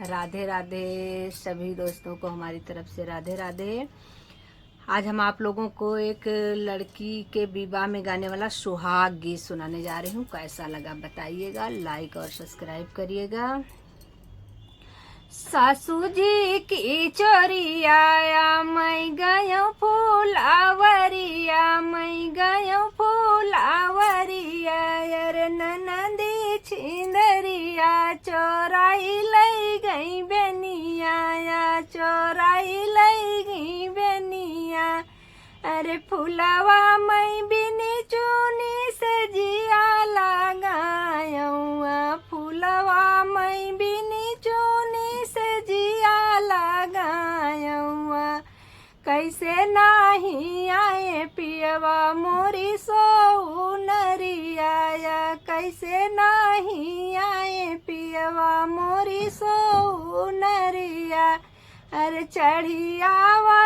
राधे राधे सभी दोस्तों को हमारी तरफ से राधे राधे। आज हम आप लोगों को एक लड़की के विवाह में गाने वाला सुहाग गीत सुनाने जा रही हूँ। कैसा लगा बताइएगा, लाइक और सब्सक्राइब करिएगा। सासू जी की चोरिया मैं गयो फूलावरिया, मैं गयो फूलावरिया, यार ननदी छिंदरिया चोराई लई गई बेनिया, या चोराई लई गई बेनिया। अरे फुलावा मैं बिनी चुनी से जिया लगाऊआ, फुलावा मैं बिनी चुनी से जिया लगाऊआ। कैसे नाही आए पियवा मोरी सो नरिया, या कैसे नाही आए पियवा मोरी सो नरिया। अरे चढ़ियावा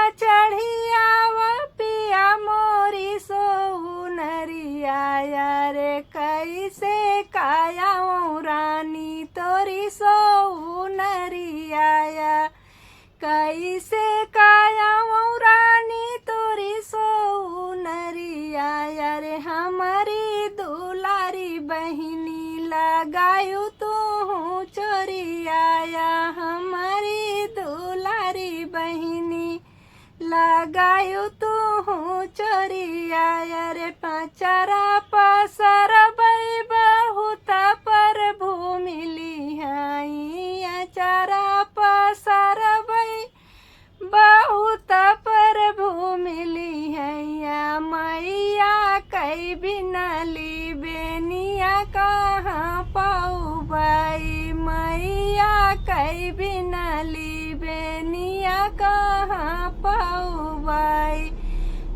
पिया मोरी सो नरिया, यारे कैसे काया रानी तोरी सो नरिया, या कैसे काया रानी तोरी सो नरिया। यारे हमारी दुलारी बहिनी लगायू तू चोरिया, या हमारी दुलारी बहिनी लगायू तू चोरिया। यारे पचरा पसर बई बहुत पर भूमिली हाई, अचारा पसर बई बहुत पर भूमिली हैया। मैया कई बिनली बेनिया कहाँ पाऊ बाई, मैया कई बिनली बेनिया कहाँ पाऊ बाई।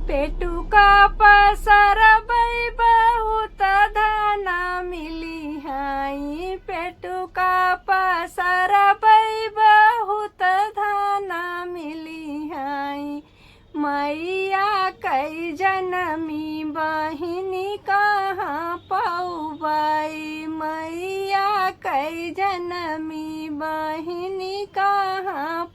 पेटू का पसर बई बहुत धना मिली हाई, पेटू का पसर बई बहुत धना मिली हाई। मैया कई जनमी बहिनी कहाँ पाऊ बाई, मैया कई जनमी बहिनी कहाँ